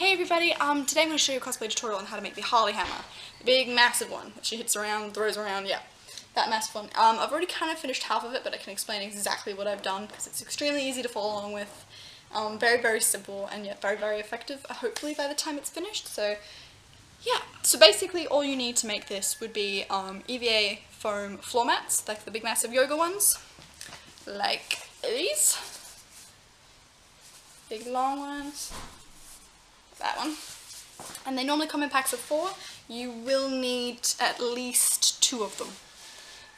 Hey everybody, today I'm going to show you a cosplay tutorial on how to make the Harley hammer. The big, massive one that she hits around, throws around, yeah. That massive one. I've already kind of finished half of it, but I can explain exactly what I've done, because it's extremely easy to follow along with. Very, very simple, and yet very, very effective, hopefully by the time it's finished, so yeah. So basically all you need to make this would be EVA foam floor mats, like the big, massive yoga ones, like these. Big, long ones. That one, and they normally come in packs of 4. You will need at least 2 of them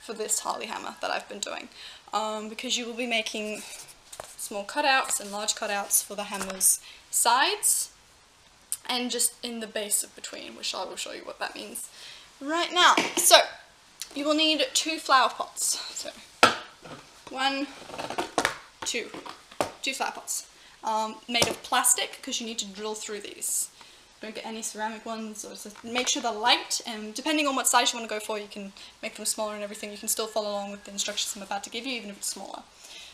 for this Harley hammer that I've been doing, because you will be making small cutouts and large cutouts for the hammer's sides and just in the base of between, which I will show you what that means right now. So you will need 2 flower pots, so 1, 2 flower pots. Made of plastic, because you need to drill through these. Don't get any ceramic ones, or just make sure they're light, and depending on what size you want to go for, you can make them smaller and everything. You can still follow along with the instructions I'm about to give you, even if it's smaller.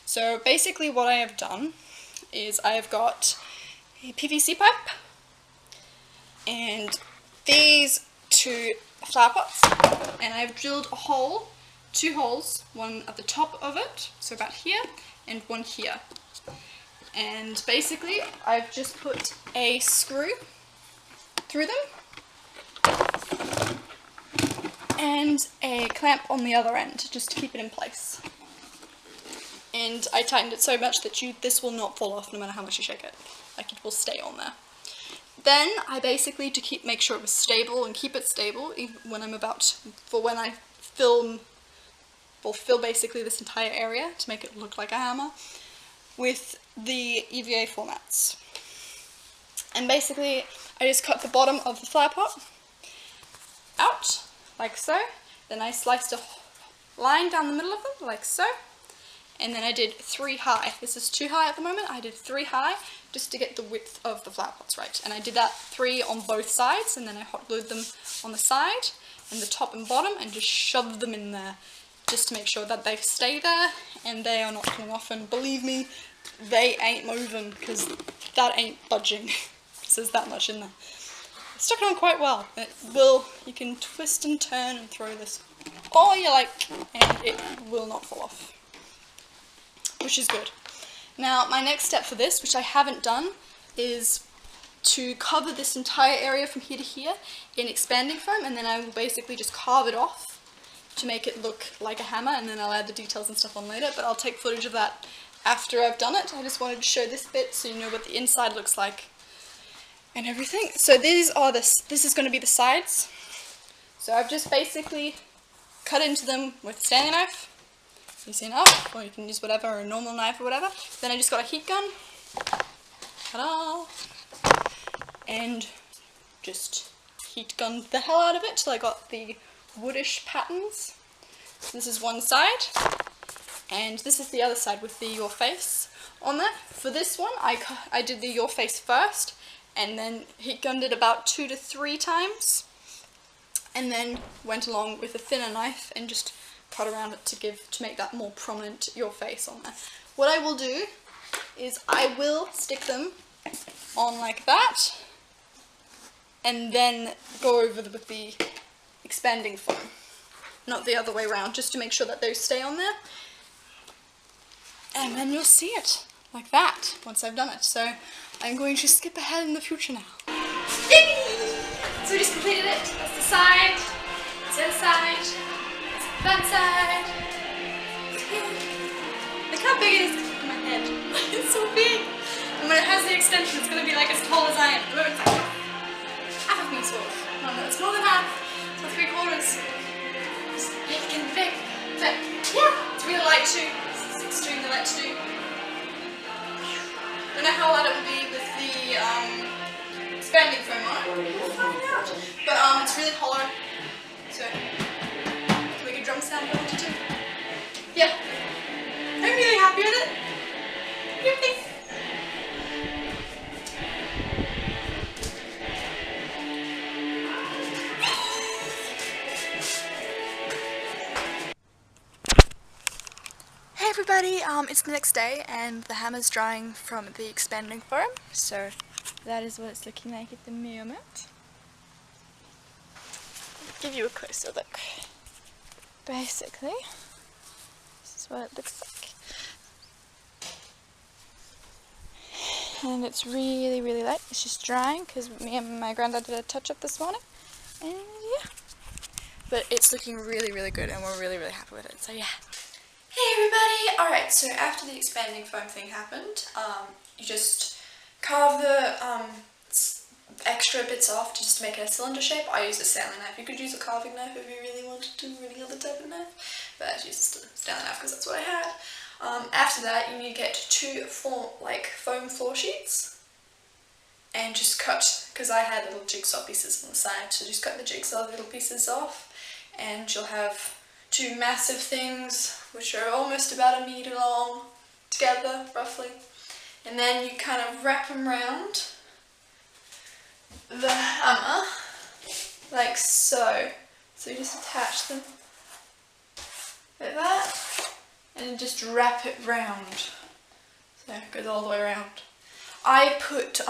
So basically what I have done is I have got a PVC pipe, and these 2 flower pots, and I've drilled a hole, 2 holes, one at the top of it, so about here, and one here. And basically I've just put a screw through them and a clamp on the other end just to keep it in place. And I tightened it so much that this will not fall off no matter how much you shake it. Like, it will stay on there. Then I basically, to make sure it was stable and keep it stable even when when I film, will fill basically this entire area to make it look like a hammer with the EVA formats. And basically I just cut the bottom of the flower pot out like so, then I sliced a line down the middle of them like so, and then I did 3 high. This is 2 high at the moment. I did 3 high just to get the width of the flower pots right, and I did that 3 on both sides, and then I hot glued them on the side and the top and bottom and just shoved them in there just to make sure that they stay there and they are not coming off. And believe me, they ain't moving, because that ain't budging. There's that much in there. It stuck on quite well. You can twist and turn and throw this all you like, and it will not fall off, which is good. Now my next step for this, which I haven't done, is to cover this entire area from here to here in expanding foam, and then I will basically just carve it off to make it look like a hammer, and then I'll add the details and stuff on later, but I'll take footage of that after I've done it. I just wanted to show this bit so you know what the inside looks like and everything. So this is going to be the sides. So I've just basically cut into them with a Stanley knife, easy enough, or you can use whatever, or a normal knife or whatever. Then I just got a heat gun, ta-da, and just heat gunned the hell out of it till I got the woodish patterns. This is one side, and this is the other side with the your face on there. For this one, I did the your face first, and then heat gunned it about 2 to 3 times, and then went along with a thinner knife and just cut around it to make that more prominent your face on there. What I will do is I will stick them on like that, and then go over with the expanding foam, not the other way around, just to make sure that those stay on there. And then you'll see it like that once I've done it. So I'm going to skip ahead in the future now. Yay! So we just completed it. That's the side, that's the other side, that's that side. Look how big it is in my head. It's so big. And when it has the extension, it's going to be like as tall as I am. Remember, it's like half of me sort of. No, it's more than half. It's like 3/4. It's big and big. But yeah, it's really light too. It's extremely light to do. Don't know how light it will be with the expanding foam on it. We'll find out. But it's really hollow. So can make a drum sound if I wanted to. Yeah. I'm really happy with it. Yippee! Hey everybody, it's the next day and the hammer's drying from the expanding foam, so that is what it's looking like at the moment. I'll give you a closer look. Basically, this is what it looks like. And it's really, really light. It's just drying because me and my granddad did a touch-up this morning. And yeah. But it's looking really, really good and we're really, really happy with it. So yeah. Hey everybody! Alright, so after the expanding foam thing happened, you just carve the extra bits off to just make it a cylinder shape. I use a Stanley knife. You could use a carving knife if you really wanted to, really other type of knife. But I used a Stanley knife because that's what I had. After that, you need to get two foam floor sheets and just cut, because I had little jigsaw pieces on the side, so just cut the jigsaw little pieces off and you'll have two massive things which are almost about 1 meter long together, roughly. And then you kind of wrap them around the hammer like so. So you just attach them like that. And just wrap it round. So it goes all the way around. I put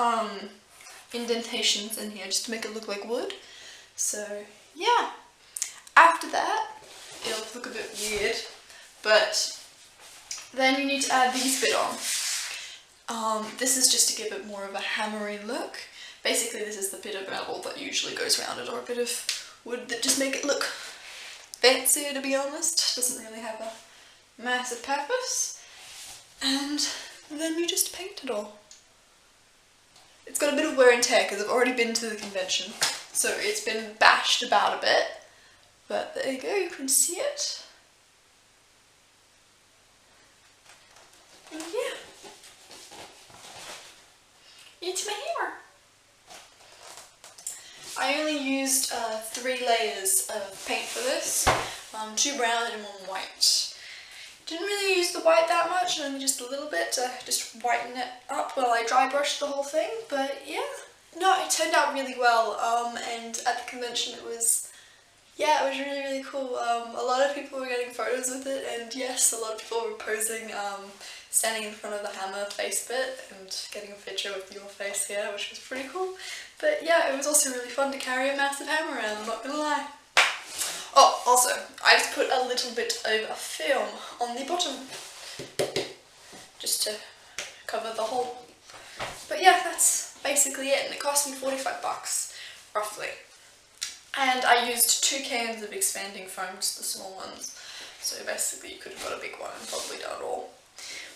indentations in here just to make it look like wood. So yeah. After that, it'll look a bit weird, but then you need to add these bit on. This is just to give it more of a hammery look. Basically this is the bit of metal that usually goes around it, or a bit of wood that just make it look fancier, to be honest. Doesn't really have a massive purpose, and then you just paint it all. It's got a bit of wear and tear because I've already been to the convention, so it's been bashed about a bit, but there you go, you can see it. And yeah, it's my hammer. I only used 3 layers of paint for this, 2 brown and 1 white. Didn't really use the white that much, only just a little bit to just whiten it up while I dry brushed the whole thing, but yeah. No, it turned out really well, and at the convention it was really, really cool. A lot of people were getting photos with it, and yes, a lot of people were posing, standing in front of the hammer face bit and getting a picture with your face here, which was pretty cool. But yeah, it was also really fun to carry a massive hammer around, I'm not gonna lie. Oh, also, I just put a little bit of film on the bottom, just to cover the hole. But yeah, that's basically it, and it cost me 45 bucks, roughly. And I used 2 cans of expanding foam, just the small ones. So basically you could have got a big one and probably done it all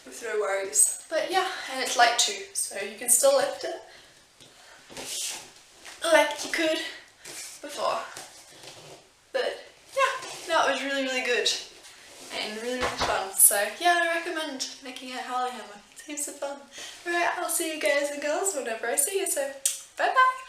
with no worries. But yeah, and it's light too, so you can still lift it like you could before. But yeah, no, it was really, really good and really, really fun. So yeah, I recommend making a Harley hammer. It's heaps of fun. Alright, I'll see you guys and girls whenever I see you, so bye bye!